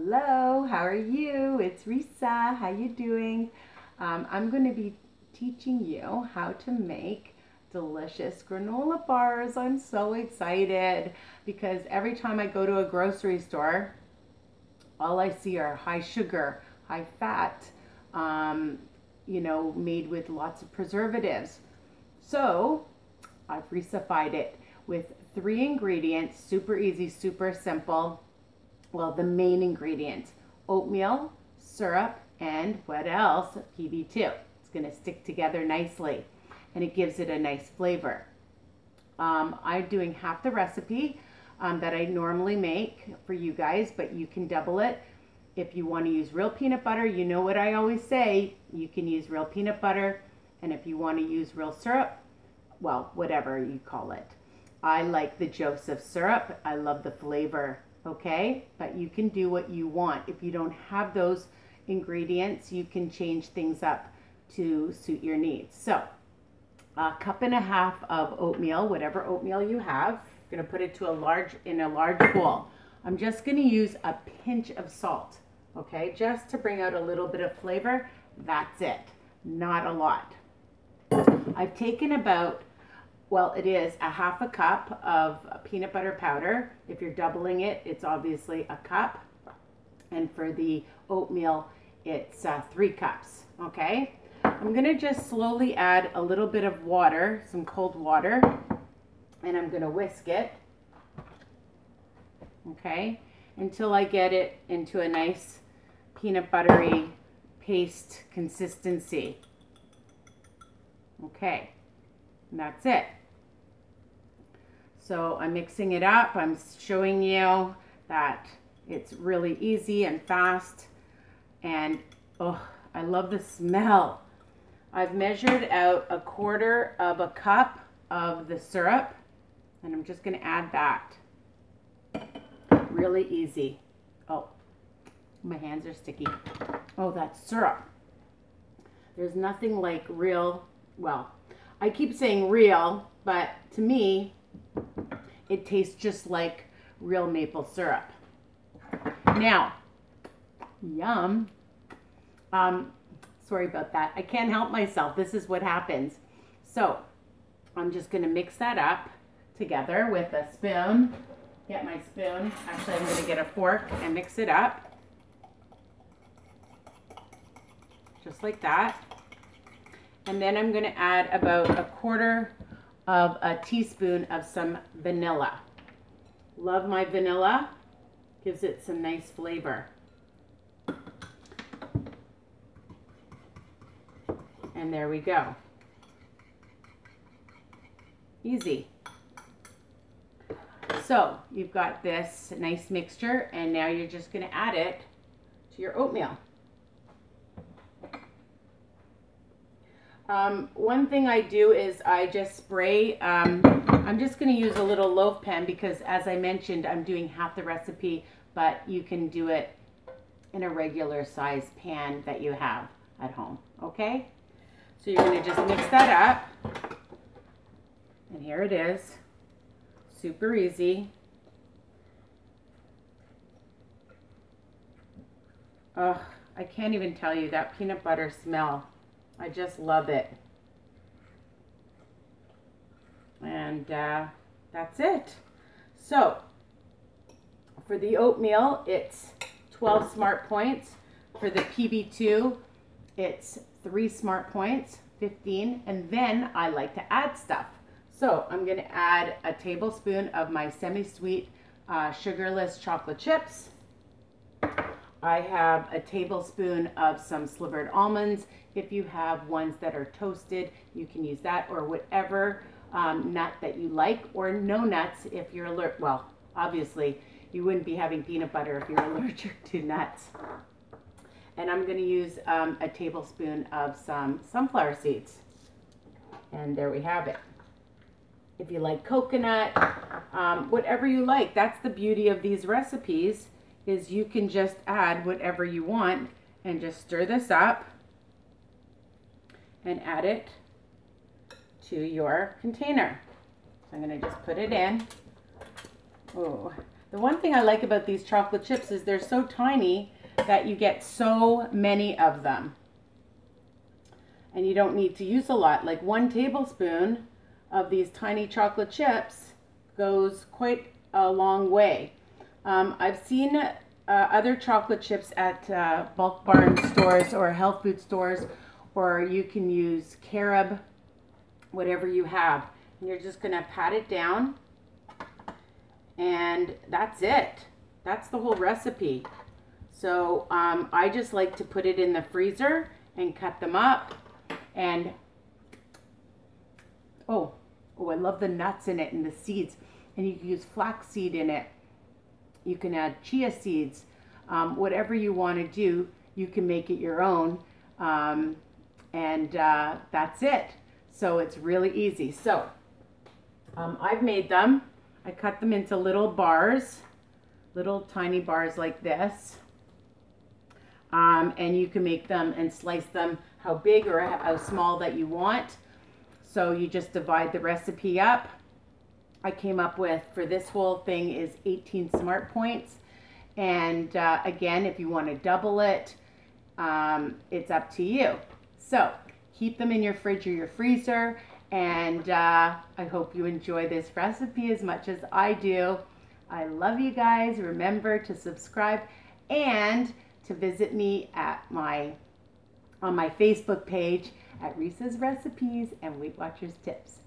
Hello, how are you? It's Risa. How you doing? I'm going to be teaching you how to make delicious granola bars. I'm so excited because every time I go to a grocery store, all I see are high sugar, high fat, made with lots of preservatives. So I've Risa-fied it with 3 ingredients, super easy, super simple. Well, the main ingredients: oatmeal, syrup, and what else? PB2. It's going to stick together nicely and it gives it a nice flavor. I'm doing half the recipe that I normally make for you guys, but you can double it. If you want to use real peanut butter, you know what I always say, you can use real peanut butter. And if you want to use real syrup, well, whatever you call it. I like the Joseph syrup. I love the flavor. Okay, but you can do what you want. If you don't have those ingredients, you can change things up to suit your needs. So a cup and a half of oatmeal, whatever oatmeal you have. I'm going to put it in a large bowl. I'm just going to use a pinch of salt, okay, just to bring out a little bit of flavor. That's it, not a lot. I've taken about, well, it is a half a cup of peanut butter powder. If you're doubling it, it's obviously a cup. And for the oatmeal, it's 3 cups, okay? I'm gonna just slowly add a little bit of water, some cold water, and I'm gonna whisk it, okay, until I get it into a nice peanut buttery paste consistency. Okay, and that's it. So I'm mixing it up. I'm showing you that it's really easy and fast. And oh, I love the smell. I've measured out 1/4 of a cup of the syrup, and I'm just going to add that. Really easy. Oh, my hands are sticky. Oh, that's syrup. There's nothing like real, well, I keep saying real, but to me, it tastes just like real maple syrup. Now, yum. Sorry about that. I can't help myself. This is what happens. So I'm just going to mix that up together with a spoon. Get my spoon. Actually, I'm going to get a fork and mix it up. Just like that. And then I'm going to add about 1/4 of a teaspoon of some vanilla. Love my vanilla. Gives it some nice flavor. And there we go. Easy. So you've got this nice mixture, and now you're just going to add it to your oatmeal. One thing I do is I just spray, I'm just going to use a little loaf pan because, as I mentioned, I'm doing half the recipe, but you can do it in a regular size pan that you have at home, okay? So you're going to just mix that up, and here it is, super easy. Oh, I can't even tell you that peanut butter smell. I just love it. And that's it. So for the oatmeal, it's 12 smart points. For the PB2, it's 3 smart points, 15. And then I like to add stuff. So I'm going to add a tablespoon of my semi-sweet sugarless chocolate chips. I have a tablespoon of some slivered almonds. If you have ones that are toasted, you can use that, or whatever nut that you like, or no nuts if you're allergic. Well, obviously, you wouldn't be having peanut butter if you're allergic to nuts. And I'm going to use a tablespoon of some sunflower seeds. And there we have it. If you like coconut, whatever you like. That's the beauty of these recipes, is you can just add whatever you want and just stir this up and add it to your container. So I'm going to just put it in. Oh, The one thing I like about these chocolate chips is they're so tiny that you get so many of them. And you don't need to use a lot. Like 1 tablespoon of these tiny chocolate chips goes quite a long way. I've seen other chocolate chips at bulk barn stores or health food stores, or you can use carob, whatever you have. And you're just gonna pat it down, and that's it. That's the whole recipe. So I just like to put it in the freezer and cut them up. And oh, I love the nuts in it and the seeds. And you can use flaxseed in it. You can add chia seeds. Whatever you want to do, you can make it your own. That's it. So it's really easy. So I've made them. I cut them into little bars, little tiny bars like this. And you can make them and slice them how big or how small that you want. So you just divide the recipe up. I came up with, for this whole thing, is 18 smart points. And again, if you want to double it, it's up to you. So keep them in your fridge or your freezer. And I hope you enjoy this recipe as much as I do. I love you guys. Remember to subscribe and to visit me at on my Facebook page at Risa's Recipes and Weight Watchers Tips.